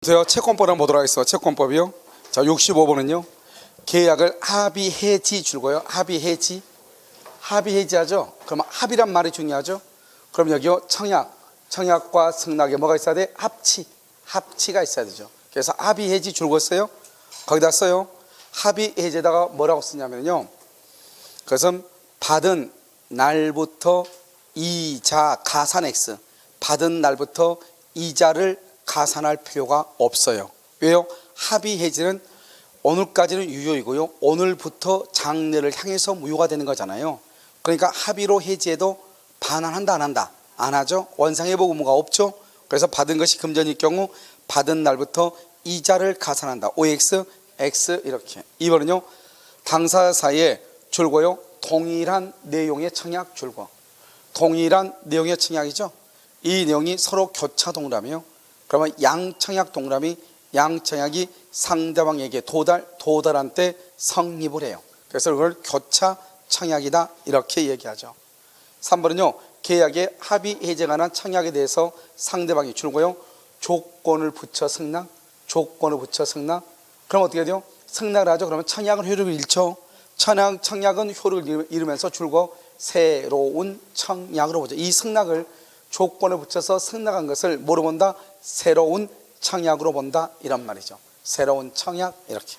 제가 채권법 한번 보도록 하겠습니다. 채권법이요. 자, 65번은요. 계약을 합의해지 줄거요. 합의해지. 합의해지하죠. 그럼 합의란 말이 중요하죠. 그럼 여기요. 청약과 승낙에 뭐가 있어야 돼? 합치가 있어야 되죠. 그래서 합의해지 줄거 써요. 거기다 써요. 합의해지에다가 뭐라고 쓰냐면요. 그것은 받은 날부터 이자 가산 X. 받은 날부터 이자를 가산할 필요가 없어요. 왜요? 합의해지는 오늘까지는 유효이고요. 오늘부터 장래를 향해서 무효가 되는 거잖아요. 그러니까 합의로 해지해도 반환한다 안 한다? 안 하죠. 원상회복 의무가 없죠. 그래서 받은 것이 금전일 경우 받은 날부터 이자를 가산한다. OX, X 이렇게. 2번은요. 당사자 사이에 줄거요. 동일한 내용의 청약 줄거. 동일한 내용의 청약이죠. 이 내용이 서로 교차 동일하며 그러면 양청약 동그라미 양청약이 상대방에게 도달한 때 성립을 해요. 그래서 그걸 교차 청약이다 이렇게 얘기하죠. 3번은요. 계약의 합의 해제에 관한 청약에 대해서 상대방이 줄고요. 조건을 붙여 승낙. 그럼 어떻게 돼요? 승낙을 하죠. 그러면 청약은 효력을 잃죠. 청약은 효력을 잃으면서 줄고 새로운 청약으로 보죠. 이 승낙을 조건을 붙여서 승낙한 것을 뭐로 본다? 새로운 청약으로 본다 이런 말이죠. 새로운 청약 이렇게.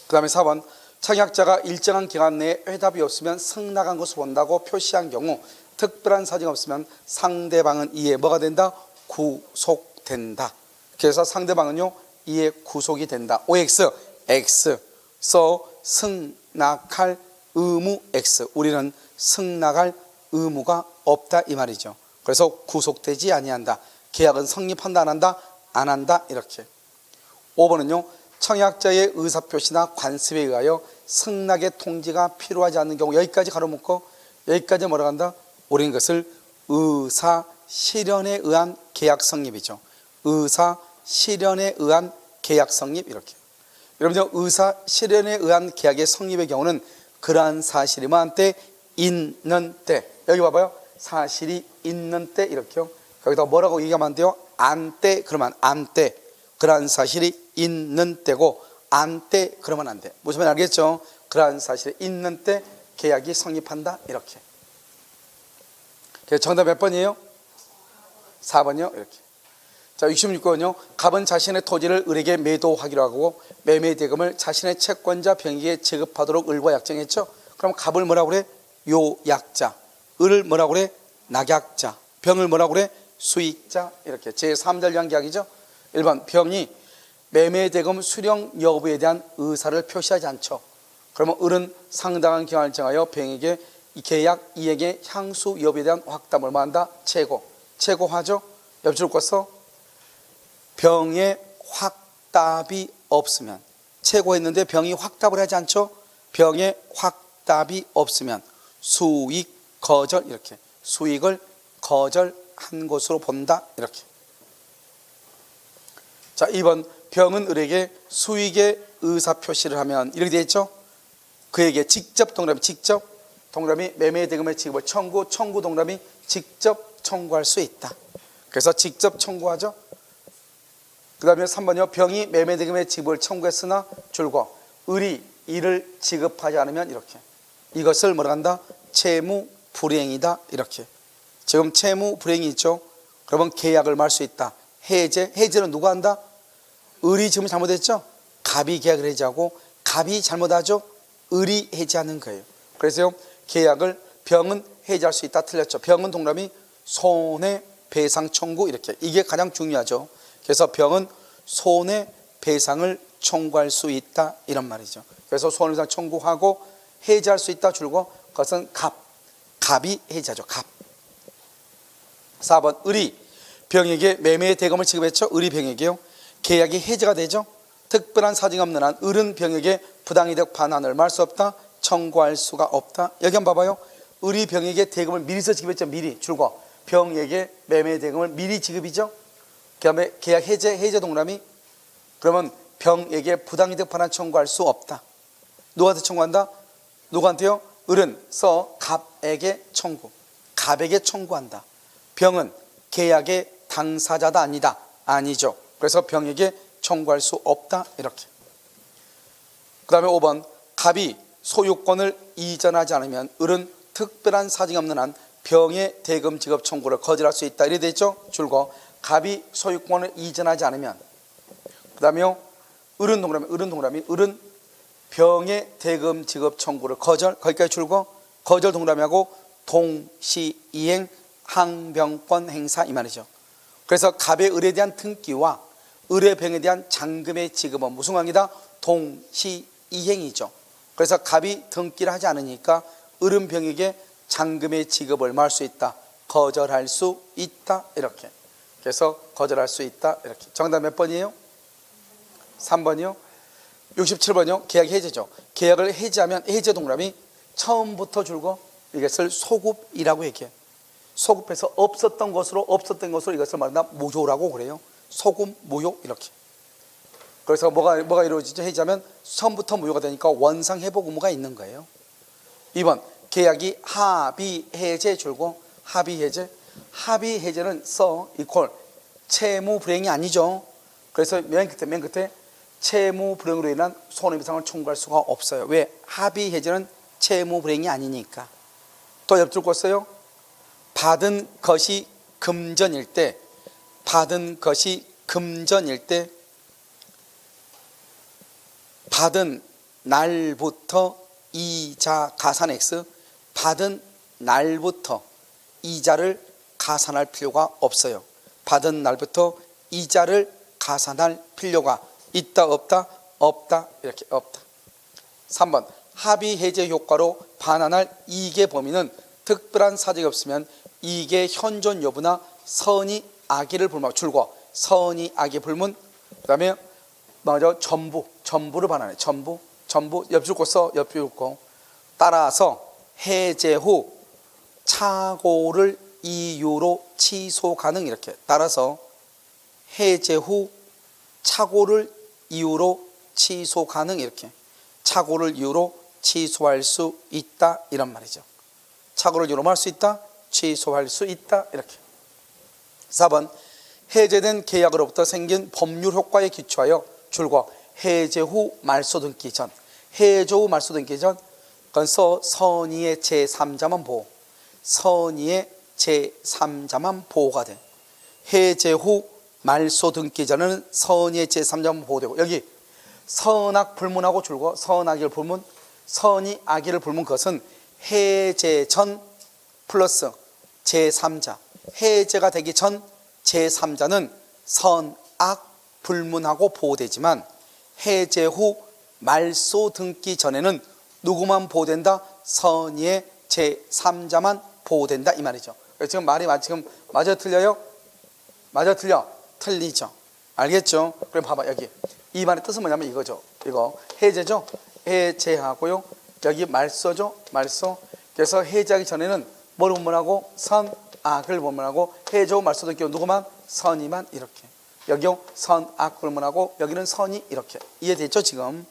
그 다음에 4번 청약자가 일정한 기간 내에 회답이 없으면 승낙한 것을 본다고 표시한 경우 특별한 사정이 없으면 상대방은 이에 뭐가 된다? 구속된다. 그래서 상대방은요 이에 구속이 된다. OX, X 써 승낙할 의무 X. 우리는 승낙할 의무가 없다 이 말이죠. 그래서 구속되지 아니한다. 계약은 성립한다 안 한다? 안 한다 이렇게. 5번은요. 청약자의 의사표시나 관습에 의하여 승낙의 통지가 필요하지 않는 경우 여기까지 가로묶고 여기까지 뭐라고 한다? 우리는 그것을 의사실현에 의한 계약 성립이죠. 의사실현에 의한 계약 성립 이렇게. 여러분들 의사실현에 의한 계약의 성립의 경우는 그러한 사실이 뭐한테 있는 때 여기 봐봐요. 사실이 있는 때 이렇게요. 여기다 뭐라고 얘기하면 안 돼요? 안 때 그러면 안 때. 그러한 사실이 있는 때고 안 때 그러면 안 돼. 무슨 말인지 알겠죠? 그러한 사실이 있는 때 계약이 성립한다 이렇게. 그래서 정답 몇 번이에요? 4번이요. 이렇게. 자, 66번은요. 갑은 자신의 토지를 을에게 매도하기로 하고 매매 대금을 자신의 채권자 병에게 지급하도록 을과 약정했죠. 그럼 갑을 뭐라고 그래? 요약자. 을을 뭐라고 그래? 낙약자. 병을 뭐라고 그래? 수익자. 이렇게 제3자 위한 계약이죠. 1번 병이 매매대금 수령 여부에 대한 의사를 표시하지 않죠. 그러면 을은 상당한 기간을 정하여 병에게 이 계약 이행의 향수 여부에 대한 확답을 뭐한다? 최고하죠. 옆줄 껐어. 병에 확답이 없으면 최고했는데 병이 확답을 하지 않죠. 병에 확답이 없으면 수익 거절 이렇게. 수익을 거절한 것으로 본다 이렇게. 자, 2번 병은 을에게 수익의 의사표시를 하면 이렇게 되어 있죠. 그에게 직접 동그라미 매매 대금의 지급을 청구 동그라미 직접 청구할 수 있다. 그래서 직접 청구하죠. 그 다음에 3번이요. 병이 매매 대금의 지급을 청구했으나 줄고 을이 이를 지급하지 않으면 이렇게. 이것을 뭐라 한다? 채무 불이행이다 이렇게. 지금 채무 불이행이 있죠. 그러면 계약을 말 수 있다. 해제는 누가 한다? 을이 지금 잘못했죠. 갑이 계약을 해지하고 갑이 잘못하죠. 을이 해지하는 거예요. 그래서 계약을 병은 해지할 수 있다. 틀렸죠. 병은 동그라미 손해배상 청구 이렇게. 이게 가장 중요하죠. 그래서 병은 손해배상을 청구할 수 있다 이런 말이죠. 그래서 손해배상 청구하고 해지할 수 있다 줄고 그것은 갑이 해지하죠. 갑. 4번 을이 병에게 매매 대금을 지급했죠. 을이 병에게요. 계약이 해지가 되죠. 특별한 사정이 없는 한 을은 병에게 부당이득 반환을 말 수 없다. 청구할 수가 없다. 여기 한번 봐봐요. 을이 병에게 대금을 미리서 지급했죠. 미리 줄고 병에게 매매 대금을 미리 지급이죠. 그 다음에 계약 해제 동그라미. 그러면 병에게 부당이득 반환 청구할 수 없다. 누구한테 청구한다? 누구한테요? 을은 갑에게 청구한다. 병은 계약의 당사자다 아니다? 아니죠. 그래서 병에게 청구할 수 없다 이렇게. 그 다음에 5번 갑이 소유권을 이전하지 않으면 을은 특별한 사정이 없는 한 병의 대금 지급 청구를 거절할 수 있다. 이래 되죠. 줄거 갑이 소유권을 이전하지 않으면, 그 다음에 을은 동그라미 을은 병의 대금 지급 청구를 거절, 거기까지 줄거 거절 동그라미하고 동시이행 항병권 행사 이 말이죠. 그래서 갑의 을에 대한 등기와 을의 병에 대한 잔금의 지급은 무슨 관계다? 동시이행이죠. 그래서 갑이 등기를 하지 않으니까 을은 병에게 잔금의 지급을 뭐 할 수 있다? 거절할 수 있다 이렇게. 그래서 거절할 수 있다 이렇게. 정답 몇 번이에요? 3번이요. 67번이요. 계약 해제죠. 계약을 해제하면 해제 동그라미 처음부터 줄거 이것을 소급이라고 얘기해. 소급해서 없었던 것으로 이것을 말한다 무효라고 그래요. 소급 무효 이렇게. 그래서 뭐가 이루어지죠? 해제하면 처음부터 무효가 되니까 원상 회복 의무가 있는 거예요. 2번 계약이 합의 해제 줄고 합의 해제는 이퀄 채무 불이행이 아니죠. 그래서 맨 끝에 채무 불이행으로 인한 손해배상을 청구할 수가 없어요. 왜? 합의 해제는 채무 불이행이 아니니까. 또 옆줄 껐어요. 받은 것이 금전일 때 받은 날부터 이자 가산 X, 받은 날부터 이자를 가산할 필요가 없어요. 받은 날부터 이자를 가산할 필요가 있다 없다? 없다 이렇게. 없다. 3번 합의 해제 효과로 반환할 이익의 범위는 특별한 사정이 없으면 이익의 현존 여부나 선의 악의를 불문하고 줄고 선의 악의 불문. 그 다음에 전부를 반환해. 전부 옆줄 거 옆줄 거. 따라서 해제 후 착오를 이유로 취소 가능 이렇게. 따라서 해제 후 착오를 이유로 취소 가능 이렇게. 착오를 이유로 취소할 수 있다 이런 말이죠. 착오를 이유로 할 수 있다, 취소할 수 있다 이렇게. 4번 해제된 계약으로부터 생긴 법률 효과에 기초하여 줄과 해제 후 말소 등기 전, 해제 후 말소 등기 전, 그건 선의의 제3자만 보호, 선의의 제3자만 보호가 돼. 해제 후 말소 등기 전에는 선의의 제3자만 보호되고, 여기 선악 불문하고 줄고 선악의를 불문, 선의 악의를 불문, 그것은 해제 전 플러스 제3자, 해제가 되기 전 제3자는 선악 불문하고 보호되지만 해제 후 말소 등기 전에는 누구만 보호된다? 선의의 제3자만 보호된다 이 말이죠. 지금 말이 지금 맞아 틀려요? 맞아 틀려? 틀리죠. 알겠죠? 그럼 봐봐, 여기 이 말의 뜻은 뭐냐면 이거죠. 이거 해제죠. 해제하고요, 여기 말소죠. 말소. 그래서 해제하기 전에는 뭘 불문하고? 선악을 불문하고, 해제 후 말소 등기 누구만? 선의만 이렇게. 여기요 선악 불문하고, 여기는 선의 이렇게. 이해됐죠 지금?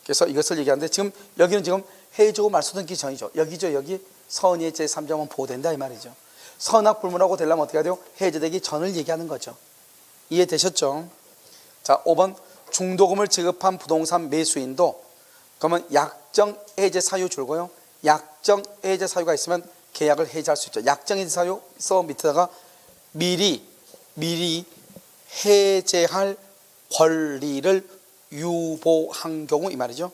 그래서 이것을 얘기하는데 지금 여기는 지금 해제 후 말소 등기 전이죠. 여기죠. 여기 선의의 제3자만 보호된다 이 말이죠. 선악 불문하고 되려면 어떻게 해야 돼요? 해제되기 전을 얘기하는 거죠. 이해되셨죠? 자, 5번 중도금을 지급한 부동산 매수인도 그러면 약정 해제 사유 줄고요, 약정 해제 사유가 있으면 계약을 해제할 수 있죠. 약정 해제 사유 써 밑에다가 미리 해제할 권리를 유보한 경우 이 말이죠.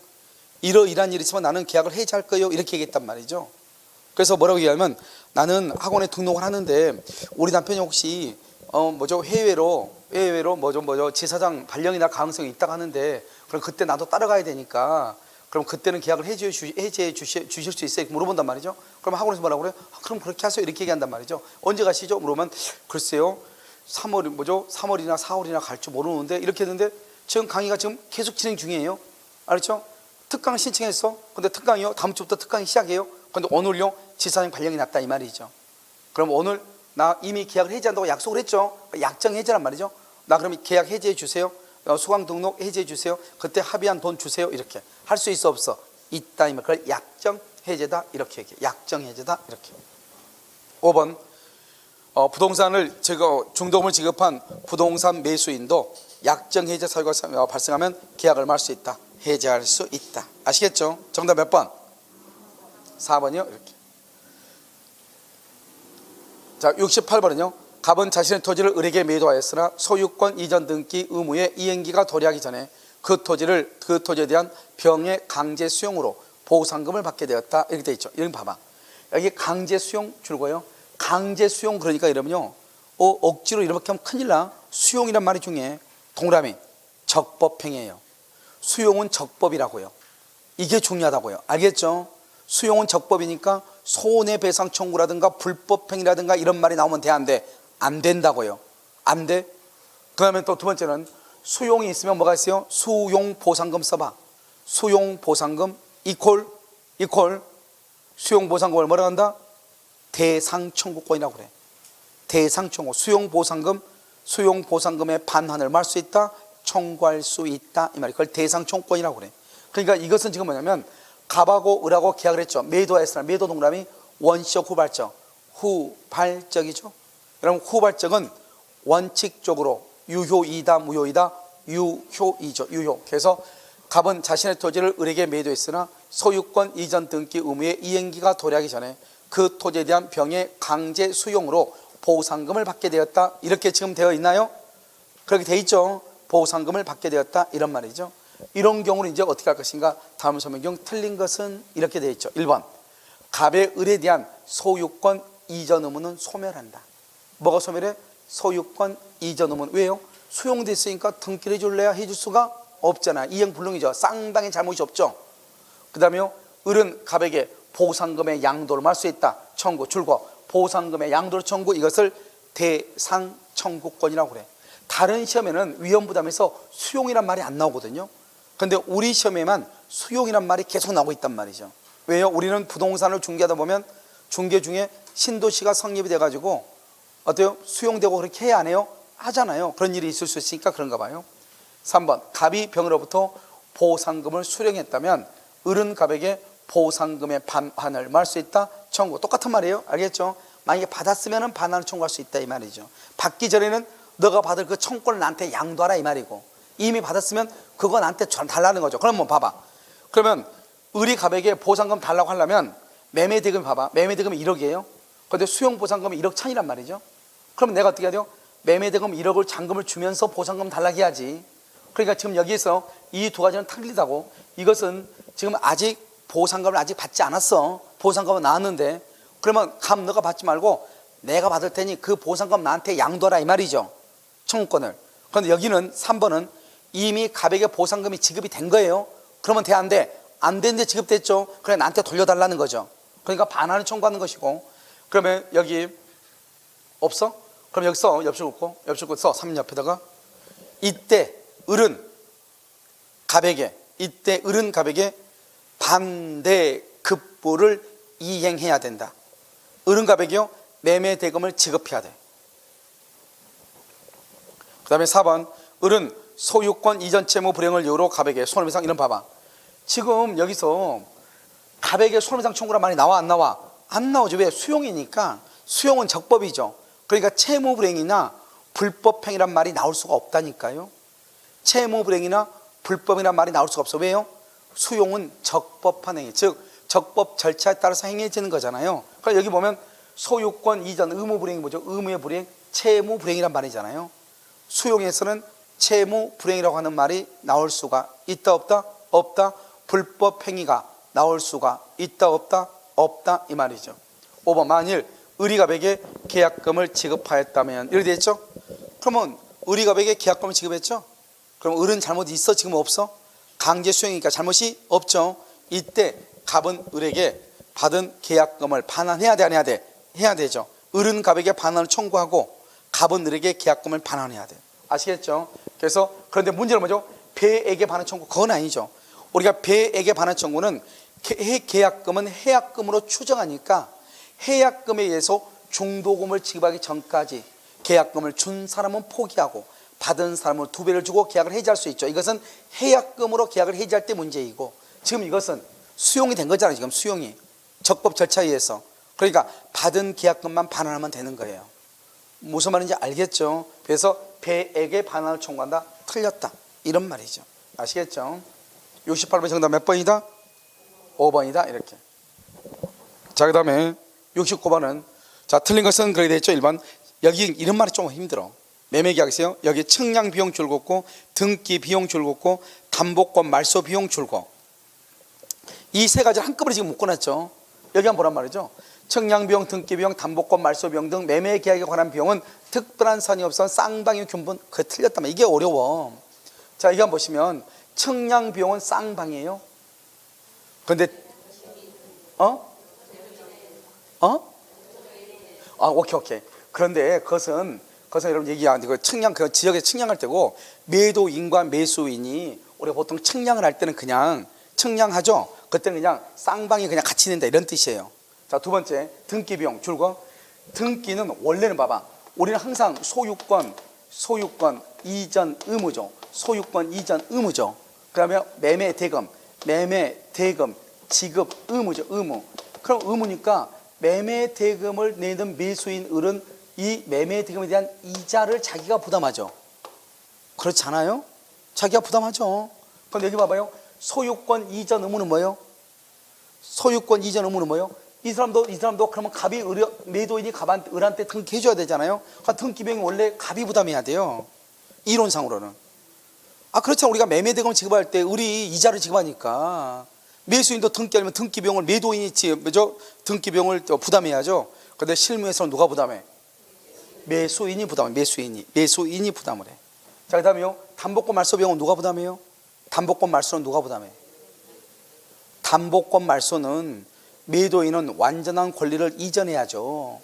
이러이러한 일이 있으면 나는 계약을 해제할 거예요 이렇게 얘기했단 말이죠. 그래서 뭐라고 얘기하면, 나는 학원에 등록을 하는데 우리 남편이 혹시 해외로 지사장 발령이 날 가능성이 있다고 하는데, 그럼 그때 나도 따라가야 되니까 그럼 그때는 계약을 해제해 주실 수 있어요? 물어본단 말이죠. 그럼 학원에서 뭐라고 그래요? 그럼 그렇게 하세요 이렇게 얘기한단 말이죠. 언제 가시죠? 물어보면 글쎄요 3월이나 4월이나 갈 줄 모르는데 이렇게 했는데, 지금 강의가 지금 계속 진행 중이에요. 알았죠? 특강 신청했어. 근데 특강이요 다음 주부터 특강이 시작해요. 근데 오늘요 지사장 발령이 났다 이 말이죠. 그럼 오늘 나 이미 계약을 해제한다고 약속을 했죠. 약정 해제란 말이죠. 나 그럼 계약 해제해 주세요. 수강 등록 해제해 주세요. 그때 합의한 돈 주세요. 이렇게 할 수 있어 없어? 있다 이 말. 그걸 약정 해제다 이렇게 얘기해. 약정 해제다 이렇게. 5번 부동산을 중도금을 지급한 부동산 매수인도 약정 해제 사유가 발생하면 계약을 말 수 있다. 해제할 수 있다. 아시겠죠? 정답 몇 번? 4번이요. 이렇게. 자, 68번은요. 갑은 자신의 토지를 을에게 매도하였으나 소유권 이전 등기 의무의 이행기가 도래하기 전에 그 토지에 대한 병의 강제 수용으로 보상금을 받게 되었다. 이렇게 돼 있죠. 이런 봐봐. 여기 강제 수용 줄고요. 강제 수용 그러니까 이러면요. 억지로 이렇게 하면 큰일 나. 수용이란 말이 중에 동그라미 적법행위예요. 수용은 적법이라고요. 이게 중요하다고요. 알겠죠? 수용은 적법이니까 손해배상 청구라든가 불법행위라든가 이런 말이 나오면 돼, 안 돼? 안 된다고요. 안 돼? 그 다음에 또 두 번째는 수용이 있으면 뭐가 있어요? 수용보상금 써봐. 수용보상금 이퀄 수용보상금을 뭐라 한다? 대상청구권이라고 그래. 대상청구. 수용보상금의 반환을 말 수 있다, 청구할 수 있다 이 말이. 그걸 대상청구권이라고 그래. 그러니까 이것은 지금 뭐냐면 갑하고 을하고 계약을 했죠. 매도했으나 매도 동그라미 원시적 후발적. 후발적이죠. 여러분 후발적은 원칙적으로 유효이다 무효이다? 유효이죠. 유효. 그래서 갑은 자신의 토지를 을에게 매도했으나 소유권 이전 등기 의무의 이행기가 도래하기 전에 그 토지에 대한 병의 강제 수용으로 보상금을 받게 되었다. 이렇게 지금 되어 있나요? 그렇게 되어 있죠. 보상금을 받게 되었다 이런 말이죠. 이런 경우는 이제 어떻게 할 것인가? 다음 설명경 틀린 것은 이렇게 되어 있죠. 1번 갑의 을에 대한 소유권 이전 의무는 소멸한다. 뭐가 소멸해? 소유권 이전 의무는. 왜요? 수용됐으니까 등기를 해줄래야 해줄 수가 없잖아. 이행불능이죠. 쌍방의 잘못이 없죠. 그 다음에요, 을은 갑에게 보상금의 양도를 말 수 있다. 청구 줄거 보상금의 양도를 청구. 이것을 대상청구권이라고 그래. 다른 시험에는 위험부담에서 수용이란 말이 안 나오거든요. 그런데 우리 시험에만 수용이란 말이 계속 나오고 있단 말이죠. 왜요? 우리는 부동산을 중개하다 보면 중개 중에 신도시가 성립이 돼가지고 어때요? 수용되고 그렇게 해야 안 해요? 하잖아요. 그런 일이 있을 수 있으니까 그런가 봐요. 3번 갑이 병으로부터 보상금을 수령했다면 을은 갑에게 보상금의 반환을 말 수 있다. 청구. 똑같은 말이에요. 알겠죠? 만약에 받았으면 반환을 청구할 수 있다 이 말이죠. 받기 전에는 너가 받을 그 청구권을 나한테 양도하라 이 말이고, 이미 받았으면 그거 나한테 달라는 거죠. 그럼 뭐 봐봐. 그러면 을이 갑에게 보상금 달라고 하려면 매매대금 봐봐. 매매대금이 1억이에요. 그런데 수용보상금이 1억 1,000이란 말이죠. 그럼 내가 어떻게 해야 돼요? 매매대금 1억을 잔금을 주면서 보상금 달라고 해야지. 그러니까 지금 여기에서 이 두 가지는 틀리다고. 이것은 지금 아직 보상금을 아직 받지 않았어. 보상금은 나왔는데, 그러면 갑 너가 받지 말고 내가 받을 테니 그 보상금 나한테 양도하라 이 말이죠. 청구권을. 그런데 여기는 3번은 이미 갑에게 보상금이 지급이 된 거예요. 그러면 돼 안 돼? 안 되는데 지급됐죠. 그래 나한테 돌려달라는 거죠. 그러니까 반환을 청구하는 것이고. 그러면 여기 없어? 그럼 여기 써. 옆줄 긋고 써. 3 옆에다가 이때 을은 갑에게 반대급부를 이행해야 된다. 을은 갑에게요 매매대금을 지급해야 돼. 그 다음에 4번 을은 소유권 이전 채무 불행을 이유로 갑에게 손해배상. 이런 봐봐. 지금 여기서 갑에게 손해배상 청구란 말이 나와 안 나와? 안 나오죠. 왜? 수용이니까. 수용은 적법이죠. 그러니까 채무불행이나 불법행위란 말이 나올 수가 없다니까요. 채무불행이나 불법이란 말이 나올 수가 없어. 왜요? 수용은 적법한 행위, 즉 적법 절차에 따라서 행해지는 거잖아요. 그러니까 여기 보면 소유권 이전 의무불행이 뭐죠? 의무의 불행, 채무불행이란 말이잖아요. 수용에서는 채무불행이라고 하는 말이 나올 수가 있다 없다? 없다. 불법행위가 나올 수가 있다 없다? 없다 이 말이죠. 5번 만일 을이 갑에게 계약금을 지급하였다면 이렇게 됐죠? 그러면 을이 갑에게 계약금을 지급했죠? 그럼 을은 잘못이 있어? 지금 없어? 강제 수용이니까 잘못이 없죠. 이때 갑은 을에게 받은 계약금을 반환해야 돼 안 해야 돼? 해야 되죠. 을은 갑에게 반환을 청구하고 갑은 을에게 계약금을 반환해야 돼. 아시겠죠? 그래서 그런데 문제는 뭐죠? 배에게 반환 청구. 그건 아니죠. 우리가 배에게 반환 청구는 계약금은 해약금으로 추정하니까 해약금에 의해서 중도금을 지급하기 전까지 계약금을 준 사람은 포기하고 받은 사람은 2배를 주고 계약을 해지할 수 있죠. 이것은 해약금으로 계약을 해지할 때 문제이고, 지금 이것은 수용이 된 거잖아요. 지금 수용이 적법 절차에 의해서. 그러니까 받은 계약금만 반환하면 되는 거예요. 무슨 말인지 알겠죠? 그래서 배에게 반환을 청구한다. 틀렸다 이런 말이죠. 아시겠죠? 68번 정답 몇 번이다? 5번이다 이렇게. 자, 그 다음에 69번은 자, 틀린 것은 그렇게 되어 있죠. 1번 여기 이런 말이 좀 힘들어. 매매계약서요. 여기 측량 비용 줄굼고 등기 비용 줄굼고 담보권 말소 비용 줄굼. 이 세 가지를 한꺼번에 지금 묶어놨죠. 여기 한번 보란 말이죠. 측량 비용, 등기 비용, 담보권 말소 비용 등 매매계약에 관한 비용은 특별한 선이 없어 쌍방의 균분. 그게 틀렸단 말이야. 이게 어려워. 자, 이거 한번 보시면 측량 비용은 쌍방이에요. 근데 오케이. 그런데 그것은 여러분 얘기한 그 측량, 그 지역에 측량할 때고, 매도인과 매수인이 우리가 보통 측량을 할 때는 그냥 측량하죠. 그때는 그냥 쌍방이 그냥 같이 낸다 이런 뜻이에요. 자, 두 번째 등기 비용 줄거. 등기는 원래는 봐봐, 우리는 항상 소유권 이전 의무죠. 소유권 이전 의무죠. 그러면 매매 대금 지급 의무죠. 의무. 그럼 의무니까 매매 대금을 내는 매수인은 이 매매 대금에 대한 이자를 자기가 부담하죠. 그렇지 않아요? 자기가 부담하죠. 그럼 여기 봐봐요. 소유권 이전 의무는 뭐예요? 소유권 이전 의무는 뭐예요? 이 사람도 그러면 갑이 매도인이 을한테 등기해줘야 되잖아요. 그러니까 등기 비용이 원래 갑이 부담해야 돼요. 이론상으로는. 그렇죠. 우리가 매매 대금 지급할 때 을이 이자를 지급하니까 매수인도 등기하려면 등기 비용을 매도인이 등기 비용을 부담해야죠. 그런데 실무에서는 누가 부담해? 매수인이 부담해. 매수인이 부담을 해. 자, 그다음에요. 담보권 말소 비용은 누가 부담해요? 담보권 말소는 누가 부담해? 담보권 말소는 매도인은 완전한 권리를 이전해야죠.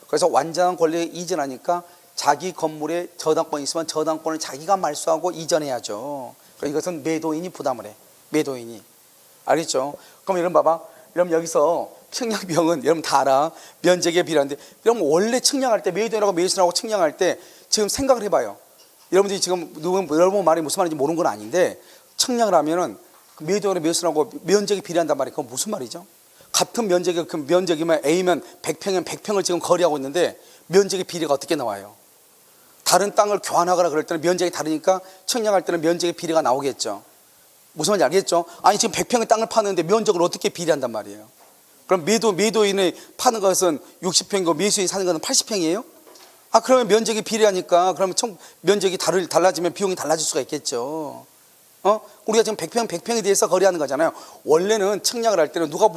그래서 완전한 권리를 이전하니까 자기 건물에 저당권이 있으면 저당권을 자기가 말소하고 이전해야죠. 그러니까 이것은 매도인이 부담을 해. 매도인이. 알겠죠? 그럼 여러분 봐봐. 여러분 여기서 측량 비용은 여러분 다 알아. 면적에 비례하는데, 여러분 원래 측량할 때 매도인하고 매수인하고 측량할 때 지금 생각을 해봐요. 여러분들이 지금 여러분 말이 무슨 말인지 모르는 건 아닌데, 측량을 하면은 매도인하고 매수인하고 면적이 비례한단 말이에요. 그건 무슨 말이죠? 같은 면적이면 A면 100평이면 100평을 지금 거래하고 있는데 면적의 비례가 어떻게 나와요? 다른 땅을 교환하거나 그럴 때는 면적이 다르니까 측량할 때는 면적의 비례가 나오겠죠. 무슨 말인지 알겠죠? 아니 지금 100평의 땅을 파는데 면적을 어떻게 비례한단 말이에요? 그럼 매도인이 파는 것은 60평이고 매수인이 사는 것은 80평이에요? 그러면 면적이 비례하니까 그러면 면적이 달라지면 비용이 달라질 수가 있겠죠. 우리가 지금 100평에 대해서 거래하는 거잖아요. 원래는 측량을 할 때는 누가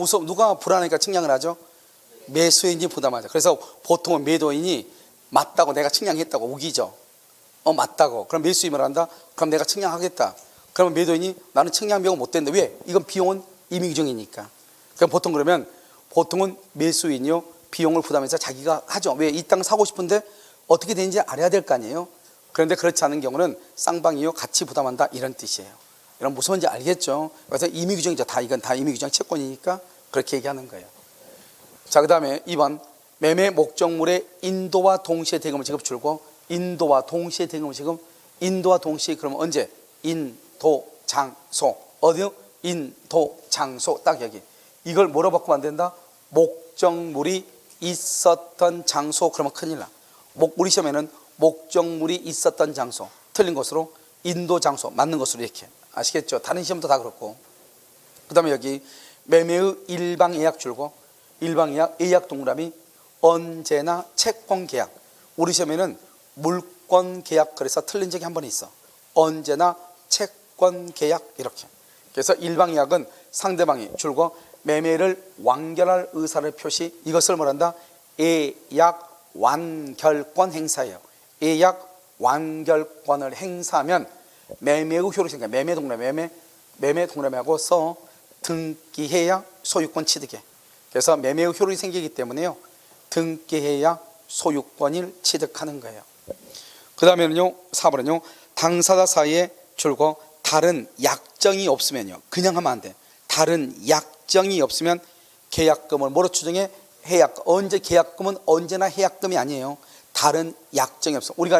불안하니까 측량을 하죠? 매수인이 부담하죠. 그래서 보통은 매도인이 맞다고, 내가 측량했다고 우기죠. 맞다고. 그럼 매수인을 한다? 그럼 내가 측량하겠다. 그러면 매도인이 나는 측량 비용 못 된다. 왜? 이건 비용은 임의규정이니까. 그럼 보통은 매수인이요 비용을 부담해서 자기가 하죠. 왜? 이 땅 사고 싶은데 어떻게 되는지 알아야 될 거 아니에요. 그런데 그렇지 않은 경우는 쌍방이요 같이 부담한다 이런 뜻이에요. 여러분 무슨 말인지 알겠죠? 그래서 임의규정이죠. 이건 다 임의규정 채권이니까 그렇게 얘기하는 거예요. 자, 그 다음에 2번 매매 목적물의 인도와 동시에 대금을 지급 줄고. 인도와 동시에 대금을 지급. 인도와 동시에 그러면 언제? 인도 장소. 어디요? 인도 장소. 딱 여기. 이걸 뭐로 바꾸면 안 된다? 목적물이 있었던 장소. 그러면 큰일 나. 우리 시험에는 목적물이 있었던 장소. 틀린 것으로 인도 장소. 맞는 것으로 이렇게. 아시겠죠? 다른 시험도 다 그렇고. 그 다음에 여기 매매의 일방 예약 줄고. 일방 예약 동그라미 언제나 채권 계약. 우리 시험에는 물권 계약 그래서 틀린 적이 한 번 있어. 언제나 채권 계약 이렇게. 그래서 일방 예약은 상대방이 줄고 매매를 완결할 의사를 표시. 이것을 뭐란다? 예약 완결권 행사예요. 예약 완결권을 행사하면 매매의 효력이 생겨요. 매매 동그라미하고 써 등기해야 소유권 취득해. 그래서 매매의 효력이 생기기 때문에요. 등기해야 소유권을 취득하는 거예요. 그 다음에는요, 4번은요, 당사자 사이에 줄고 다른 약정이 없으면요. 그냥 하면 안 돼. 다른 약정이 없으면 계약금을 뭐로 추정해? 언제 계약금은 언제나 해약금이 아니에요. 다른 약정이 없어. 우리가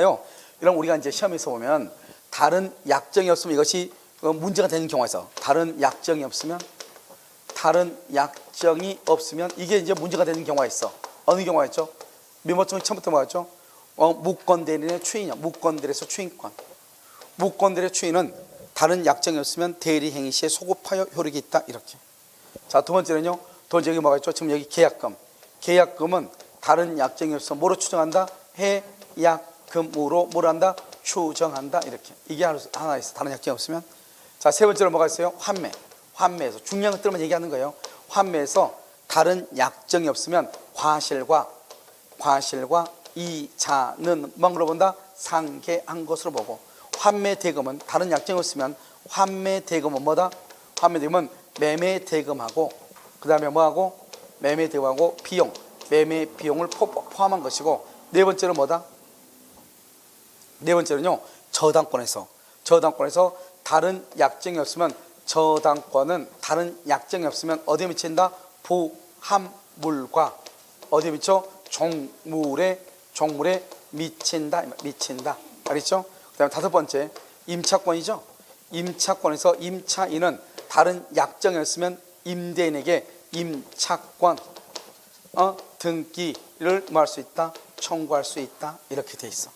이제 시험에서 보면 다른 약정이 없으면 이것이 문제가 되는 경우가 있어. 다른 약정이 없으면 이게 이제 문제가 되는 경우가 있어. 어느 경우가 있죠? 메모장 처음부터 뭐였죠? 무권대리인의 추인이요. 무권대리에서 추인권. 무권들의 추인은 다른 약정이 없으면 대리 행위 시에 소급하여 효력이 있다. 이렇게. 자, 두 번째는요. 두 번째 여기 뭐가 있죠? 지금 여기 계약금. 계약금은 다른 약정이 없으면 뭐로 추정한다? 해약금으로 뭘 한다? 추정한다. 이렇게. 이게 하나 있어. 다른 약정이 없으면. 자, 세 번째로 뭐가 있어요? 환매. 환매에서 중요한 것들만 얘기하는 거예요. 환매에서 다른 약정이 없으면 과실과 이자는 뭐로 본다? 상계한 것으로 보고, 환매 대금은 다른 약정이 없으면 환매 대금은 뭐다? 환매 대금은 매매 대금하고 그 다음에 뭐하고? 매매 대금하고 비용, 매매 비용을 포함한 것이고, 네 번째는 뭐다? 네 번째는요, 저당권에서 다른 약정이 없으면 저당권은 다른 약정이 없으면 어디에 미친다? 부합물과 어디에 미쳐? 종물에 미친다. 알겠죠? 그 다음에 다섯 번째 임차권이죠. 임차권에서 임차인은 다른 약정이 없으면 임대인에게 임차권 등기를 뭐 할 수 있다? 청구할 수 있다. 이렇게 돼 있어.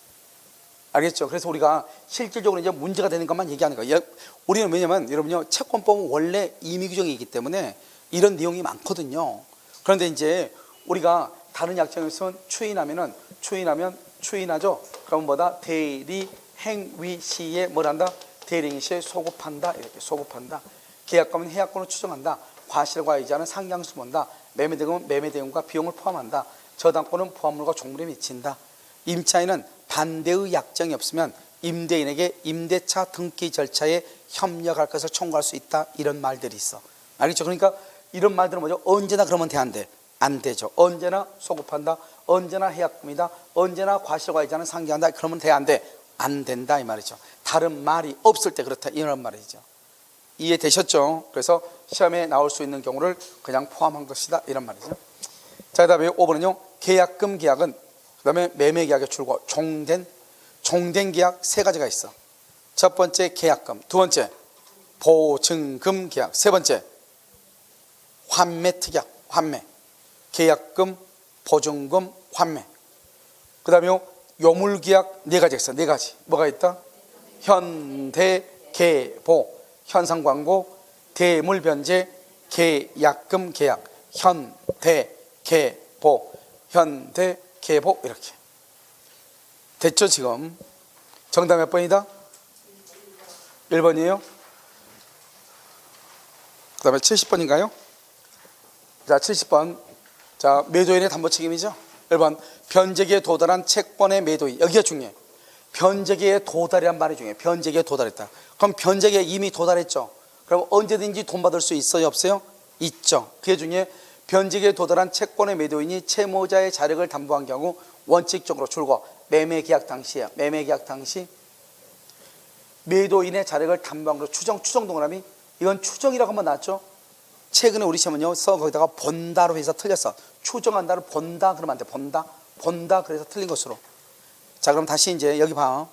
알겠죠? 그래서 우리가 실질적으로 이제 문제가 되는 것만 얘기하는 거예요. 우리는 왜냐면 여러분요, 채권법은 원래 임의 규정이기 때문에 이런 내용이 많거든요. 그런데 이제 우리가 다른 약정이 있으면 추인하죠. 그럼 뭐다? 대리 행위 시에 뭘 한다? 대리 행위 시에 소급한다. 이렇게 소급한다. 계약금은 해약권을 추정한다. 과실과 이자는 상계함수 본다. 매매대금은 매매대금과 비용을 포함한다. 저당권은 포함물과 종물에 미친다. 임차인은 반대의 약정이 없으면 임대인에게 임대차 등기 절차에 협력할 것을 청구할 수 있다. 이런 말들이 있어. 알겠죠? 그러니까 이런 말들은 뭐죠? 언제나 그러면 돼, 안 돼? 안 되죠. 언제나 소급한다. 언제나 해약금이다. 언제나 과실과 이자는 상계한다. 그러면 돼, 안 돼? 안 된다. 이 말이죠. 다른 말이 없을 때 그렇다. 이런 말이죠. 이해되셨죠? 그래서 시험에 나올 수 있는 경우를 그냥 포함한 것이다. 이런 말이죠. 자, 그 다음에 5번은요. 계약금 계약은 그 다음에 매매 계약의 출고 종된 계약 세 가지가 있어. 첫 번째 계약금, 두 번째 보증금 계약, 세 번째 환매 특약, 환매. 계약금, 보증금, 환매. 그 다음에 요물 계약 네 가지가 있어. 네 가지. 뭐가 있다? 현대, 계보, 현상광고, 대물변제, 계약금 계약, 현대, 계보, 현대, 계보. 이렇게 됐죠? 지금 정답 몇 번이다? 1번이에요. 그 다음에 70번인가요? 자, 70번. 자, 매도인의 담보 책임이죠. 1번 변제기에 도달한 채권의 매도인. 여기가 중요해. 변제기에 도달이란 말이 중요해. 변제기에 도달했다. 그럼 변제기에 이미 도달했죠. 그럼 언제든지 돈 받을 수 있어요? 없어요? 있죠. 그게 중에 변제기에 도달한 채권의 매도인이 채무자의 자력을 담보한 경우 원칙적으로 줄고 매매계약 당시에요. 매매계약 당시 매도인의 자력을 담보한 걸로 추정 동그라미. 이건 추정이라고 한번 나왔죠. 최근에 우리 시험은요, 거기다가 본다로 해서 틀렸어. 추정한다를 본다 그러면 안 돼. 본다 그래서 틀린 것으로. 자, 그럼 다시 이제 여기 봐.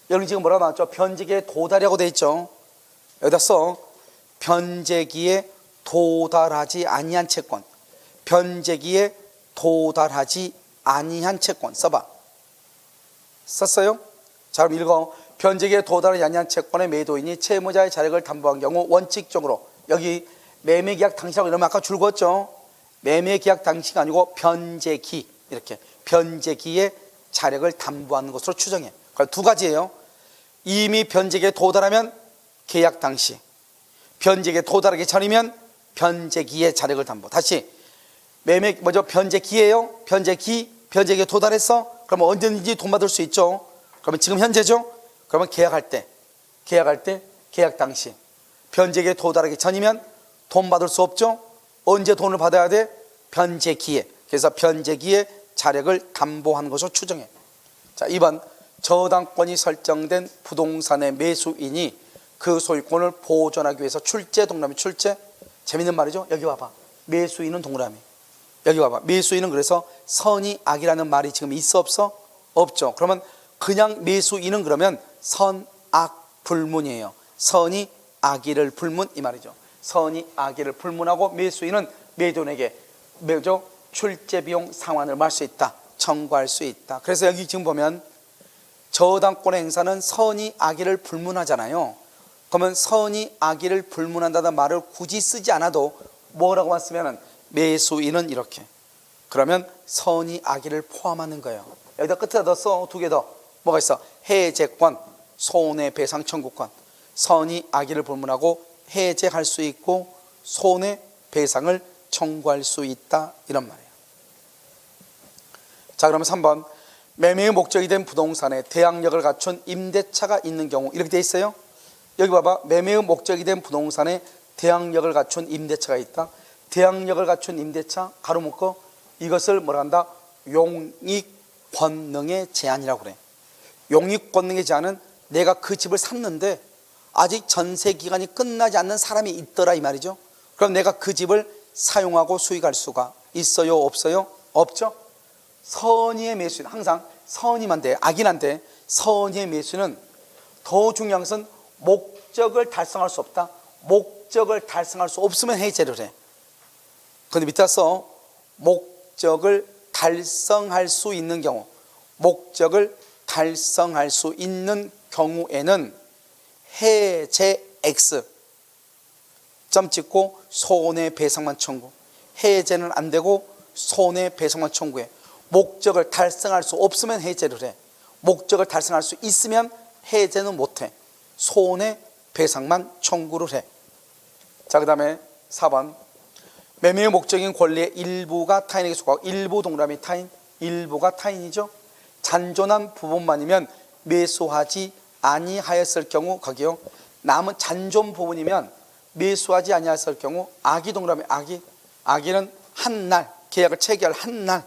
여기 지금 뭐라고 나왔죠? 변제기에 도달이라고 돼 있죠. 여기다 써. 변제기에 도달하지 아니한 채권. 변제기에 도달하지 아니한 채권 써봐. 썼어요? 자, 그럼 읽어. 변제기에 도달하지 아니한 채권의 매도인이 채무자의 자력을 담보한 경우 원칙적으로, 여기 매매계약 당시라고 이러면 아까 줄 그었죠. 매매계약 당시가 아니고 변제기, 이렇게 변제기에 자력을 담보하는 것으로 추정해. 그러니까 두 가지예요. 이미 변제기에 도달하면 계약 당시, 변제기에 도달하기 전이면 변제기에 자력을 담보. 다시 변제기예요. 변제기에 도달했어. 그러면 언제든지 돈 받을 수 있죠. 그러면 지금 현재죠. 그러면 계약 당시, 변제기에 도달하기 전이면 돈 받을 수 없죠. 언제 돈을 받아야 돼? 변제기에. 그래서 변제기에 자력을 담보하는 것으로 추정해. 자, 2번 저당권이 설정된 부동산의 매수인이 그 소유권을 보존하기 위해서 출제 동그라미. 출제. 재밌는 말이죠. 여기 봐봐. 매수인은 동그라미. 여기 봐봐. 매수인은 그래서 선이 악이라는 말이 지금 있어 없어? 없죠. 그러면 그냥 매수인은 그러면 선악 불문이에요. 선이 악의를 불문 이 말이죠. 선이 악의를 불문하고 매수인은 매도인에게 출제 비용 상환을 할 수 있다. 청구할 수 있다. 그래서 여기 지금 보면 저당권의 행사는 선의 악의를 불문하잖아요. 그러면 선의 악의를 불문한다는 말을 굳이 쓰지 않아도 뭐라고만 쓰면은 매수인은 이렇게, 그러면 선의 악의를 포함하는 거예요. 여기다 끝에다 더 써. 두 개 더. 뭐가 있어? 해제권, 손해배상 청구권. 선의 악의를 불문하고 해제할 수 있고 손해배상을 청구할 수 있다, 이런 말이에요. 자, 그러면 3번. 매매의 목적이 된 부동산에 대항력을 갖춘 임대차가 있는 경우, 이렇게 돼 있어요. 여기 봐봐. 매매의 목적이 된 부동산에 대항력을 갖춘 임대차가 있다. 대항력을 갖춘 임대차, 가로 묶어 이것을 뭐라 한다? 용익권능의 제한이라고 그래. 용익권능의 제한은 내가 그 집을 샀는데 아직 전세 기간이 끝나지 않는 사람이 있더라, 이 말이죠. 그럼 내가 그 집을 사용하고 수익할 수가 있어요, 없어요? 없죠. 선의의 매수인, 항상 선의만 돼, 악의는 돼. 선의의 매수는 더 중요한 것은 목적을 달성할 수 없다. 목적을 달성할 수 없으면 해제를 해. 그런데 밑에 써 목적을 달성할 수 있는 경우, 목적을 달성할 수 있는 경우에는 해제 X 점 찍고 손해배상만 청구. 해제는 안 되고 손해배상만 청구해. 목적을 달성할 수 없으면 해제를 해. 목적을 달성할 수 있으면 해제는 못해. 손해배상만 청구를 해. 자, 그 다음에 4번. 매매의 목적인 권리의 일부가 타인에게 속하고, 일부 동그라미 타인, 일부가 타인이죠. 잔존한 부분만이면 매수하지 아니하였을 경우, 거기요. 남은 잔존 부분이면 매수하지 아니하였을 경우, 악의 동그라미 악의, 악의는 한 날, 계약을 체결 한 날,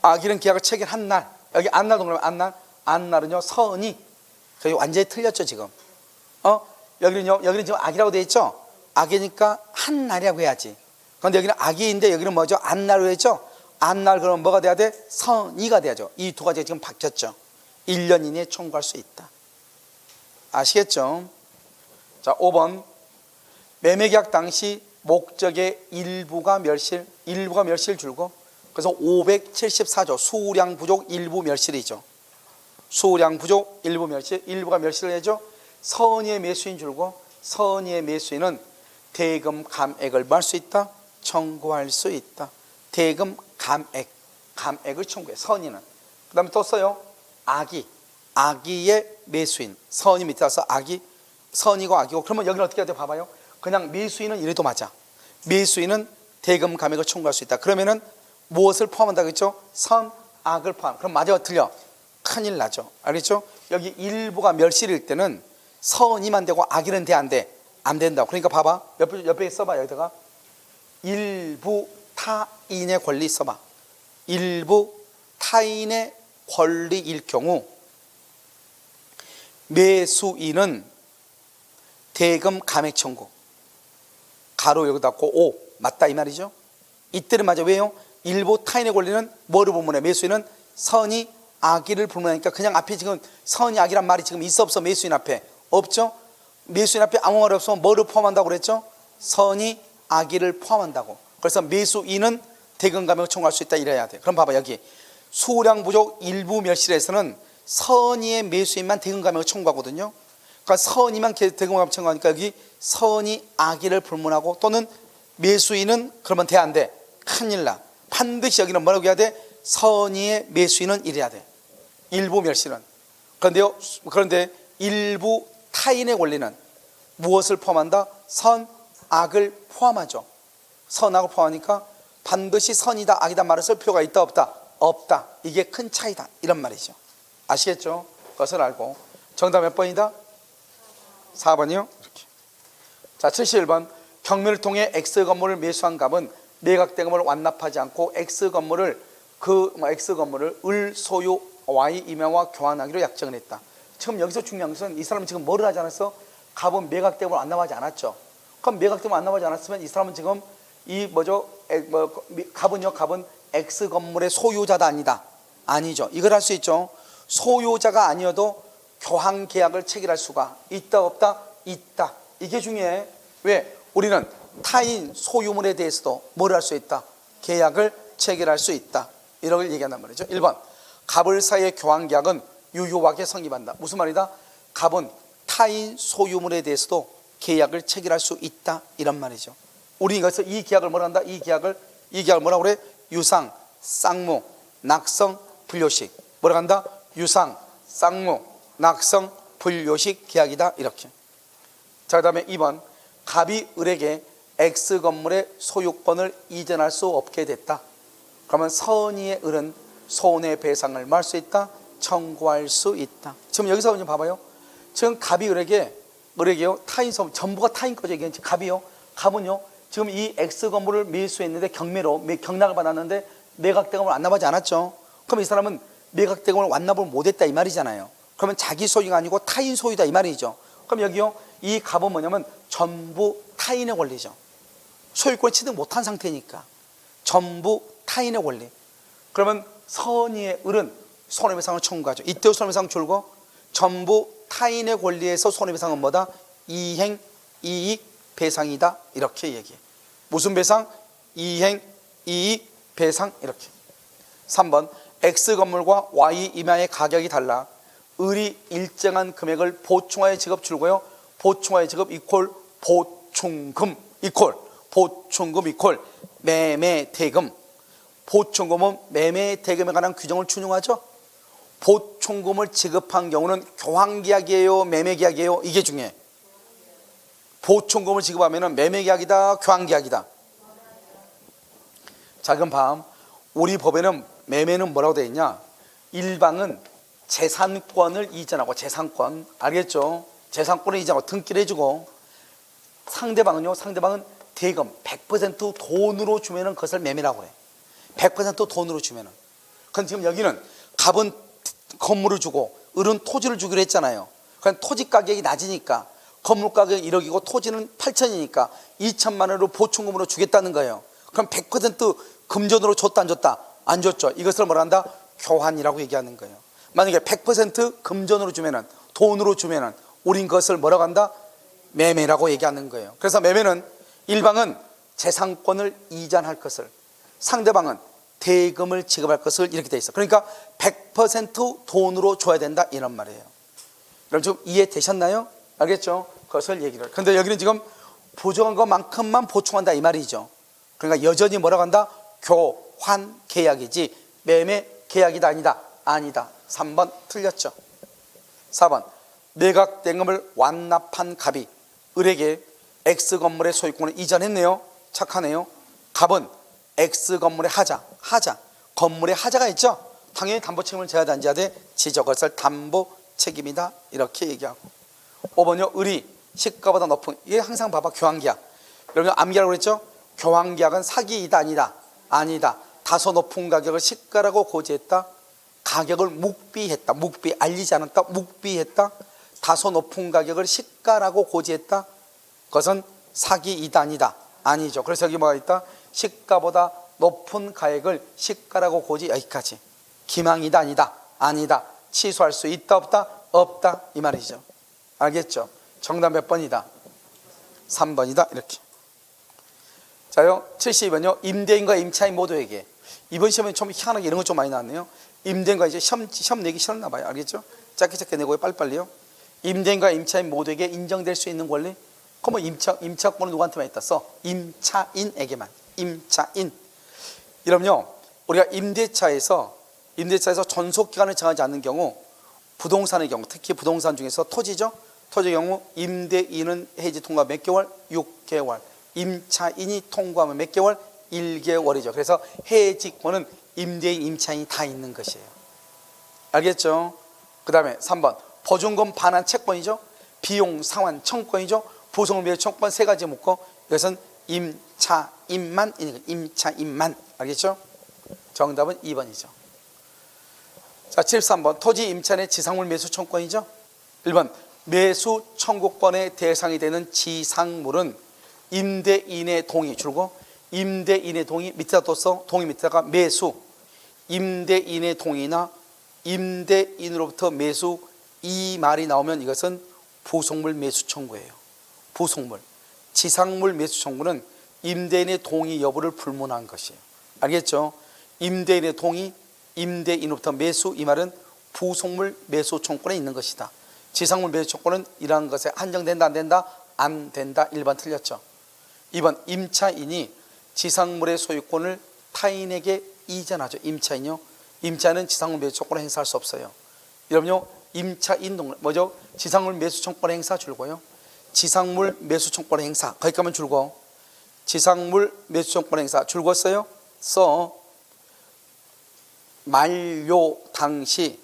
악의는 계약을 체결 한 날. 여기 안날 동그라미 안날, 안날은요 선의. 거기 완전히 틀렸죠 지금. 여기는 지금 악이라고 되어 있죠. 악이니까 한 날이라고 해야지. 그런데 여기는 악의인데 여기는 뭐죠? 안날로 했죠. 안날, 그러면 뭐가 돼야 돼? 선의가 돼야죠. 이 두 가지가 지금 바뀌었죠. 1년 이내에 청구할 수 있다. 아시겠죠? 자, 5번. 매매계약 당시 목적의 일부가 멸실 줄고, 그래서 574조 수량 부족 일부 멸실이죠. 수량 부족 일부 멸실, 일부가 멸실을 해죠. 선의의 매수인 줄고, 선의의 매수인은 대금 감액을 뭐 할 수 있다? 청구할 수 있다. 대금 감액을 청구해, 선의는. 그 다음에 또 써요. 악의의 매수인. 선의 밑에 와서 악의, 선의고 악이고. 그러면 여기는 어떻게 해야 돼? 봐봐요. 그냥 매수인은 이래도 맞아. 매수인은 대금 감액을 청구할 수 있다. 그러면은 무엇을 포함한다고 했죠? 선, 악을 포함. 그럼 맞아, 틀려? 큰일 나죠. 알겠죠? 여기 일부가 멸실일 때는 선의만 되고 악의는 돼, 안 돼? 안 된다고. 그러니까 봐봐. 옆에 써봐. 여기다가 일부 타인의 권리 써봐. 일부 타인의 권리일 경우 매수인은 대금 감액 청구. 가로 여기 닫고 오, 맞다 이 말이죠. 이때는 맞아. 왜요? 일부 타인의 권리는 뭐를 불문해? 매수인은 선의 악의를 불문하니까. 그냥 앞에 지금 선의 악의란 말이 지금 있어 없어? 매수인 앞에 없죠. 매수인 앞에 아무 말 없으면 뭐를 포함한다고 그랬죠? 선의 악의를 포함한다고. 그래서 매수인은 대금 감액을 청구할 수 있다, 이래야 돼. 그럼 봐봐. 여기 수량 부족 일부 멸실에서는 선의의 매수인만 대금 감액을 청구하거든요. 그러니까 선의만 대금 감액을 청구하니까 여기 선의 악의를 불문하고, 또는 매수인은 그러면 돼, 안 돼? 큰일 나. 반드시 여기는 뭐라고 해야 돼? 선의의 매수인은 이래야 돼. 일부 멸실은. 그런데 일부 타인의 권리는 무엇을 포함한다? 선, 악을 포함하죠. 선악을 포함하니까 반드시 선이다, 악이다 말을 쓸 필요가 있다, 없다? 없다. 이게 큰 차이다, 이런 말이죠. 아시겠죠? 그것을 알고. 정답 몇 번이다? 4번이요? 이렇게. 자, 71번. 경매를 통해 X건물을 매수한 갑은 매각대금을 완납하지 않고 X건물을 을 소유 Y 임야와 교환하기로 약정을 했다. 지금 여기서 중요한 것은 이 사람은 지금 뭐를 하지 않았어? 갑은 매각대금을 완납하지 않았죠. 그럼 매각대금을 완납하지 않았으면 이 사람은 지금 갑은 X건물의 소유자다, 아니다? 아니죠. 이걸 할 수 있죠. 소유자가 아니어도 교환계약을 체결할 수가 있다, 없다? 있다. 이게 중요해. 왜? 우리는 타인 소유물에 대해서도 뭘 할 수 있다? 계약을 체결할 수 있다. 이런 걸 얘기한단 말이죠. 1번. 갑을 사이의 교환계약은 유효하게 성립한다. 무슨 말이다? 갑은 타인 소유물에 대해서도 계약을 체결할 수 있다, 이런 말이죠. 우리 이것을 이 계약을 뭐라 한다? 이 계약을 뭐라고 그래? 유상, 쌍무, 낙성, 불효식. 뭐라 한다? 유상, 쌍무, 낙성, 불효식 계약이다, 이렇게. 자, 그 다음에 2번, 갑이 을에게 X 건물의 소유권을 이전할 수 없게 됐다. 그러면 선의의 을은 손해배상을 할 수 있다, 청구할 수 있다. 지금 여기서 좀 봐봐요. 지금 갑이 을에게요, 타인 소유, 전부가 타인 거죠. 이게 갑이요. 갑은요, 지금 이 X 건물을 매수했는데 경매로 경락을 받았는데 매각대금을 완납하지 않았죠. 그럼 이 사람은 매각대금을 완납을 못했다, 이 말이잖아요. 그러면 자기 소유가 아니고 타인 소유다, 이 말이죠. 그럼 여기요, 이 갑은 뭐냐면 전부 타인의 권리죠. 소유권을 취득 못한 상태니까 전부 타인의 권리. 그러면 선의의 을은 손해배상을 청구하죠. 이때 손해배상 줄고 전부 타인의 권리에서 손해배상은 뭐다? 이행, 이익, 배상이다, 이렇게 얘기해. 무슨 배상? 이행, 이익, 배상, 이렇게. 3번, X 건물과 Y 임야의 가격이 달라 을이 일정한 금액을 보충하여 지급 줄고요, 보충하여 지급 이퀄 보충금 이퀄 보충금 이퀄 매매대금. 보충금은 매매대금에 관한 규정을 준용하죠. 보충금을 지급한 경우는 교환계약이에요, 매매계약이에요? 이게 중요해. 보충금을 지급하면 매매계약이다, 교환계약이다? 자, 그럼 봐. 우리 법에는 매매는 뭐라고 되어 있냐? 일방은 재산권을 이전하고, 재산권 알겠죠? 재산권을 이전하고 등기를 해주고, 상대방은요, 상대방은 대금 100% 돈으로 주면은 그것을 매매라고 해. 100% 돈으로 주면은. 그럼 지금 여기는 갑은 건물을 주고 을은 토지를 주기로 했잖아요. 그럼 토지 가격이 낮으니까 건물 가격이 1억이고 토지는 8천이니까 2천만 원으로 보충금으로 주겠다는 거예요. 그럼 100% 금전으로 줬다, 안 줬다? 안 줬죠. 이것을 뭐라 한다? 교환이라고 얘기하는 거예요. 만약에 100% 금전으로 주면은, 돈으로 주면은 우린 그것을 뭐라고 한다? 매매라고 얘기하는 거예요. 그래서 매매는 일방은 재산권을 이전할 것을, 상대방은 대금을 지급할 것을, 이렇게 돼 있어. 그러니까 100% 돈으로 줘야 된다, 이런 말이에요. 여러분 지금 이해되셨나요? 알겠죠? 그것을 얘기를. 그런데 여기는 지금 부족한 것만큼만 보충한다, 이 말이죠. 그러니까 여전히 뭐라고 한다? 교환 계약이지 매매 계약이다, 아니다? 아니다. 3번 틀렸죠. 4번, 매각대금을 완납한 갑이 을에게 X 건물의 소유권을 이전했네요. 착하네요. 갑은 X 건물의 하자, 건물의 하자가 있죠. 당연히 담보 책임을 져야 돼, 안 져야 돼? 지적, 것을 담보 책임이다, 이렇게 얘기하고. 5번요, 을이 시가보다 높은, 이게 항상 봐봐, 교환계약. 여러분 암기하라고 그랬죠? 교환계약은 사기이다, 아니다? 아니다. 다소 높은 가격을 시가라고 고지했다, 가격을 묵비했다, 묵비, 알리지 않았다, 묵비했다, 다소 높은 가격을 시가라고 고지했다, 그것은 사기이다, 아니다? 아니죠. 그래서 여기 뭐가 있다? 시가보다 높은 가액을 시가라고 고지, 여기까지. 기망이다, 아니다? 아니다. 취소할 수 있다, 없다? 없다, 이 말이죠. 알겠죠? 정답 몇 번이다? 3번이다, 이렇게. 자요, 72번요. 임대인과 임차인 모두에게. 이번 시험에 좀 희한하게 이런 거 좀 많이 나왔네요. 임대인과 이제 시험 내기 싫었나 봐요. 알겠죠? 짧게 내고요, 빨리빨리요. 임대인과 임차인 모두에게 인정될 수 있는 권리. 그러면 임차권은 누구한테만 있다 써? 임차인에게만. 임차인. 이러면요, 우리가 임대차에서 존속기간을 정하지 않는 경우, 부동산의 경우, 특히 부동산 중에서 토지죠. 토지의 경우 임대인은 해지 통과 몇 개월? 6개월. 임차인이 통과하면 몇 개월? 1개월이죠. 그래서 해지권은 임대인, 임차인이 다 있는 것이에요. 알겠죠? 그 다음에 3번, 보증금 반환 채권이죠. 비용 상환 청권이죠. 보증금 매입 청권, 세 가지 묶고, 이것은 임차인만, 임차인만. 알겠죠? 정답은 2번이죠. 자, 73번, 토지 임차인의 지상물 매수 청권이죠. 1번, 매수 청구권의 대상이 되는 지상물은 임대인의 동의 줄고, 임대인의 동의 밑에다 또 써. 동의 밑에다가 매수. 임대인의 동의나 임대인으로부터 매수, 이 말이 나오면 이것은 부속물 매수 청구예요. 부속물. 지상물 매수 청구는 임대인의 동의 여부를 불문한 것이에요. 알겠죠? 임대인의 동의, 임대인으로부터 매수, 이 말은 부속물 매수 청구권에 있는 것이다. 지상물 매수 청구권은 이러한 것에 한정된다 안 된다? 안 된다. 1번 틀렸죠. 2번 임차인이 지상물의 소유권을 타인에게 이전하죠. 임차인요. 임차인은 지상물 매수 청구권을 행사할 수 없어요. 여러분요, 임차인 뭐죠? 지상물 매수 청구권 행사 줄고요. 지상물 매수 청구권 행사 거기 가면 줄고, 지상물 매수 청구권 행사 줄궜어요. 써 만료 당시,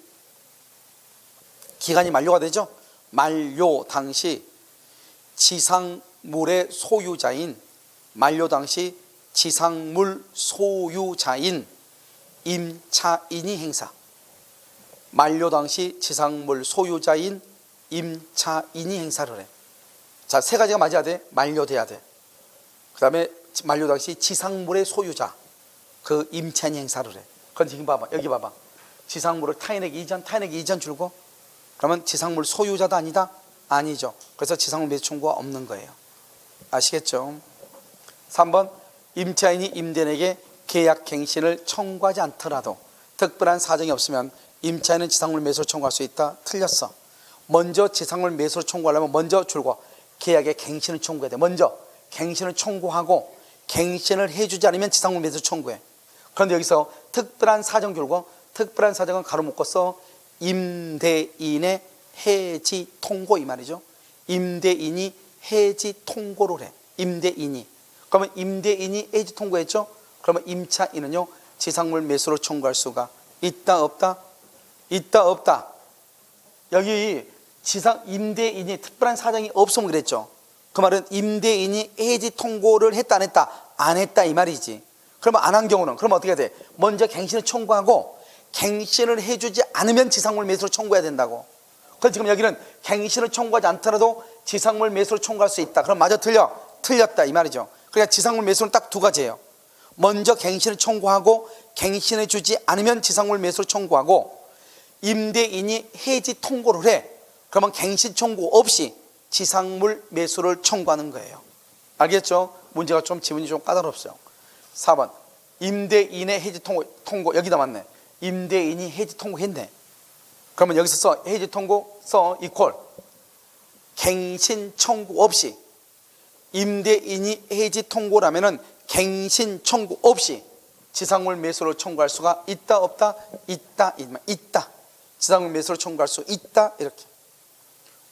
기간이 만료가 되죠. 만료 당시 지상물의 소유자인, 만료 당시 지상물 소유자인 임차인이 행사. 만료 당시 지상물 소유자인 임차인이 행사를 해. 자, 세 가지가 맞아야 돼. 만료돼야 돼. 그 다음에 만료 당시 지상물의 소유자, 그 임차인이 행사를 해. 그런데 지금 봐봐, 여기 봐봐. 지상물을 타인에게 이전 줄고, 그러면 지상물 소유자도 아니다? 아니죠. 그래서 지상물 매수 청구가 없는 거예요. 아시겠죠? 3번 임차인이 임대인에게 계약 갱신을 청구하지 않더라도 특별한 사정이 없으면 임차인은 지상물 매수를 청구할 수 있다. 틀렸어. 먼저 지상물 매수를 청구하려면 먼저 줄고 계약의 갱신을 청구해야 돼. 먼저 갱신을 청구하고 갱신을 해주지 않으면 지상물 매수 청구해. 그런데 여기서 특별한 사정 줄고, 특별한 사정은 가로 묶어서 임대인의 해지 통고 이 말이죠. 임대인이 해지 통고를 해. 임대인이. 그러면 임대인이 해지 통고했죠. 그러면 임차인은요 지상물 매수로 청구할 수가 있다 없다? 있다 없다? 여기 임대인이 특별한 사정이 없으면 그랬죠. 그 말은 임대인이 해지 통고를 했다 안 했다? 안 했다 이 말이지. 그러면 안 한 경우는 그러면 어떻게 해야 돼? 먼저 갱신을 청구하고 갱신을 해주지 않으면 지상물 매수로 청구해야 된다고. 그래서 지금 여기는 갱신을 청구하지 않더라도 지상물 매수로 청구할 수 있다. 그럼 맞아 틀려? 틀렸다 이 말이죠. 그러니까 지상물 매수는 딱 두 가지예요. 먼저 갱신을 청구하고 갱신해 주지 않으면 지상물 매수를 청구하고, 임대인이 해지 통고를 해. 그러면 갱신 청구 없이 지상물 매수를 청구하는 거예요. 알겠죠? 문제가 좀 지문이 좀 까다롭어요. 4번 임대인의 해지 통고 여기다 맞네. 임대인이 해지 통고했네. 그러면 여기서 써 해지 통고 써 이퀄 갱신 청구 없이. 임대인이 해지 통고라면은 갱신 청구 없이 지상물 매수를 청구할 수가 있다 없다? 있다. 있다. 지상물 매수를 청구할 수 있다 이렇게.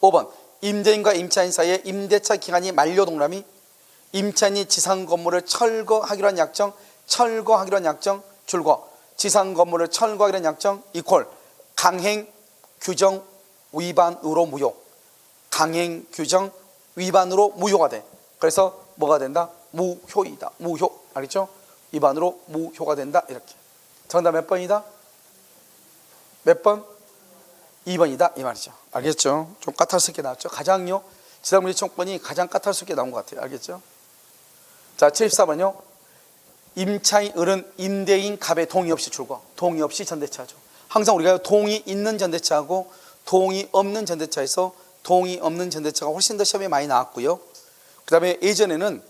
5번 임대인과 임차인 사이에 임대차 기간이 만료 동람이 임차인이 지상 건물을 철거하기로 한 약정 줄고 지상 건물을 철거하기로 한 약정 이퀄 강행 규정 위반으로 무효. 강행 규정 위반으로 무효가 돼. 그래서 뭐가 된다? 무효이다. 무효. 알겠죠? 위반으로 무효가 된다 이렇게. 정답 몇 번이다? 몇 번? 2번이다 이 말이죠. 알겠죠? 좀 까탈스럽게 나왔죠. 가장요 지상물 청구권이 가장 까탈스럽게 나온 것 같아요. 알겠죠? 자 74번요 임차인은 임대인 갑의 동의 없이 줄고, 동의 없이 전대차죠. 항상 우리가 동의 있는 전대차하고 동의 없는 전대차에서 동의 없는 전대차가 훨씬 더 시험에 많이 나왔고요. 그 다음에 예전에는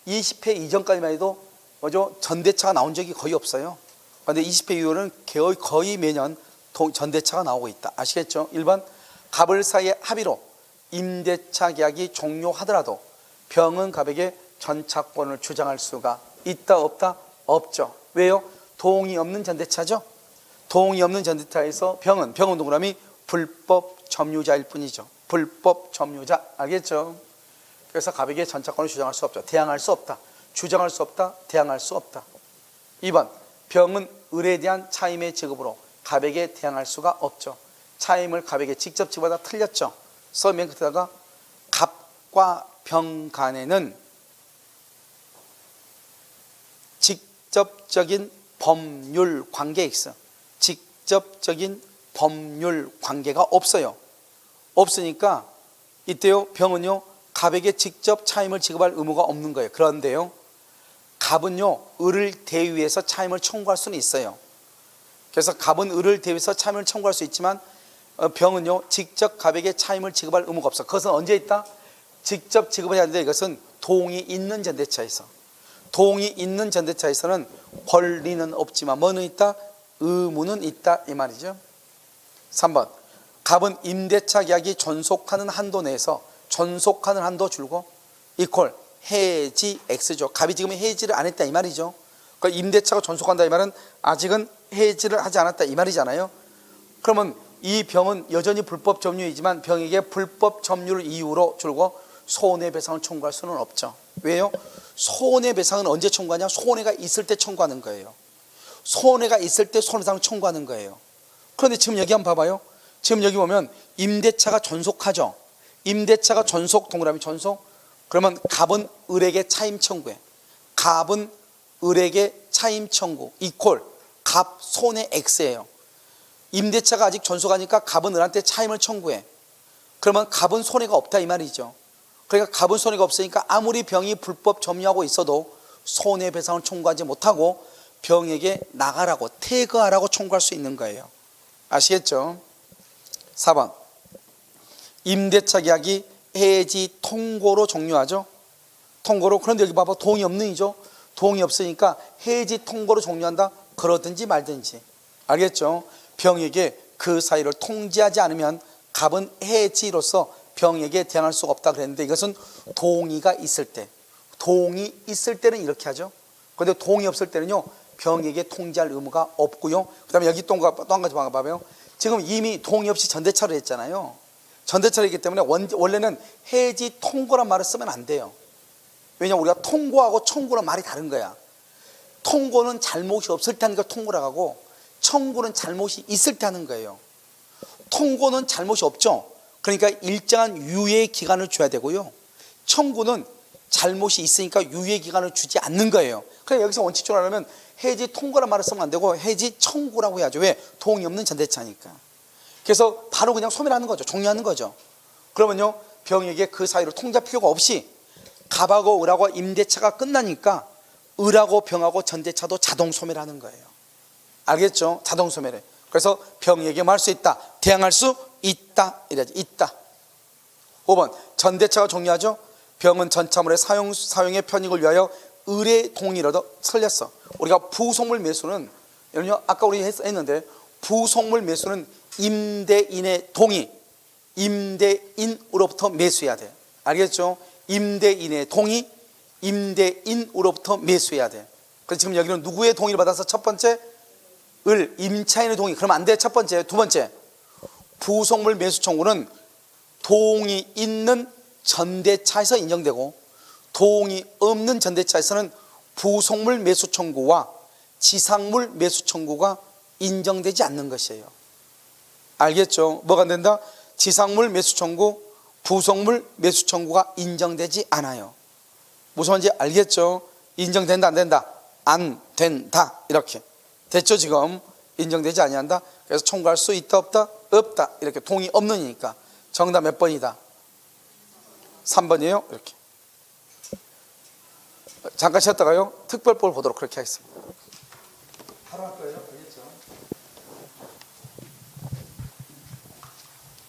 20회 이전까지만 해도 뭐죠? 전대차가 나온 적이 거의 없어요. 그런데 20회 이후로는 거의 매년 전대차가 나오고 있다. 아시겠죠? 1번 갑을 사이의 합의로 임대차 계약이 종료하더라도 병은 갑에게 전차권을 주장할 수가 있다 없다? 없죠. 왜요? 동의 없는 전대차죠. 동의 없는 전대차에서 병은 동그라미 불법 점유자일 뿐이죠. 불법 점유자. 알겠죠? 그래서 갑에게 전차권을 주장할 수 없죠. 대항할 수 없다. 주장할 수 없다. 대항할 수 없다. 2번 병은 을에 대한 차임의 지급으로 갑에게 대항할 수가 없죠. 차임을 갑에게 직접 지급하다 틀렸죠. 그래서 맨 끝에다가 갑과 병 간에는 직접적인 법률 관계에 있어. 직접적인 법률 관계가 없어요. 없으니까 이때요 병은요 갑에게 직접 차임을 지급할 의무가 없는 거예요. 그런데요 갑은요 을을 대위해서 차임을 청구할 수는 있어요. 그래서 갑은 을을 대위해서 차임을 청구할 수 있지만 병은요 직접 갑에게 차임을 지급할 의무가 없어. 그것은 언제 있다? 직접 지급을 해야 되는데 이것은 동의 있는 전대차에서. 동의 있는 전대차에서는 권리는 없지만 뭐는 있다? 의무는 있다 이 말이죠. 3번 갑은 임대차 계약이 존속하는 한도 내에서 존속하는 한도 줄고 이퀄 해지 X죠. 갑이 지금 해지를 안 했다 이 말이죠. 그러니까 임대차가 존속한다 이 말은 아직은 해지를 하지 않았다 이 말이잖아요. 그러면 이 병은 여전히 불법 점유이지만 병에게 불법 점유를 이유로 줄고 손해배상을 청구할 수는 없죠. 왜요? 손해배상은 언제 청구하냐? 손해가 있을 때 청구하는 거예요. 손해가 있을 때 손해배상을 청구하는 거예요. 그런데 지금 여기 한번 봐봐요. 지금 여기 보면 임대차가 존속하죠. 임대차가 존속 동그라미 존속. 그러면 갑은 을에게 차임 청구해. 갑은 을에게 차임 청구 이퀄 갑 손해 X예요. 임대차가 아직 존속하니까 갑은 을한테 차임을 청구해. 그러면 갑은 손해가 없다 이 말이죠. 그러니까 갑은 손해가 없으니까 아무리 병이 불법 점유하고 있어도 손해배상을 청구하지 못하고 병에게 나가라고 퇴거하라고 청구할 수 있는 거예요. 아시겠죠? 4번 임대차 계약이 해지 통고로 종료하죠. 통고로. 그런데 여기 봐봐 동의 없는이죠. 동의 없으니까 해지 통고로 종료한다. 그러든지 말든지. 알겠죠? 병에게 그 사이를 통지하지 않으면 갑은 해지로서 병에게 대항할 수가 없다 그랬는데 이것은 동의가 있을 때. 동의 있을 때는 이렇게 하죠. 그런데 동의 없을 때는요 병에게 통지할 의무가 없고요. 그 다음에 여기 또 한 가지 봐봐요. 지금 이미 동의 없이 전대차를 했잖아요. 전대차를 했기 때문에 원래는 해지 통고란 말을 쓰면 안 돼요. 왜냐하면 우리가 통고하고 청구는 말이 다른 거야. 통고는 잘못이 없을 때 하는 걸 통고라고 하고 청구는 잘못이 있을 때 하는 거예요. 통고는 잘못이 없죠. 그러니까 일정한 유예 기간을 줘야 되고요. 청구는 잘못이 있으니까 유예 기간을 주지 않는 거예요. 그래서 여기서 원칙적으로 하려면 해지 통고란 말을 쓰면 안 되고 해지 청구라고 해야죠. 왜? 동의 없는 전대차니까. 그래서 바로 그냥 소멸하는 거죠. 종료하는 거죠. 그러면요 병에게 그 사이로 통지할 필요가 없이 갑하고 을하고 임대차가 끝나니까 을하고 병하고 전대차도 자동 소멸하는 거예요. 알겠죠? 자동 소멸해. 그래서 병에게 뭐 할 수 있다? 대항할 수 있다 이래야지. 있다. 5번 전대차가 종료하죠. 병은 전차물의 사용의 편익을 위하여 을의 동의로도 설렸어. 우리가 부속물 매수는 여러분 아까 우리 했는데 부속물 매수는 임대인의 동의, 임대인으로부터 매수해야 돼. 알겠죠? 임대인의 동의, 임대인으로부터 매수해야 돼. 그래서 지금 여기는 누구의 동의를 받아서 첫 번째 을 임차인의 동의. 그러면 안 돼. 첫 번째. 두 번째 부속물 매수 청구는 동의 있는 전대차에서 인정되고 동의 없는 전대차에서는 부속물 매수 청구와 지상물 매수 청구가 인정되지 않는 것이에요. 알겠죠? 뭐가 안 된다? 지상물 매수 청구, 부속물 매수 청구가 인정되지 않아요. 무슨 말인지 알겠죠? 인정된다 안 된다? 안 된다. 이렇게 됐죠? 지금 인정되지 아니한다. 그래서 청구할 수 있다 없다? 없다. 이렇게 동의 없는이니까 정답 몇 번이다? 3번이에요. 이렇게 잠깐 쉬었다가요 특별법을 보도록 그렇게 하겠습니다. 바로 할 거예요.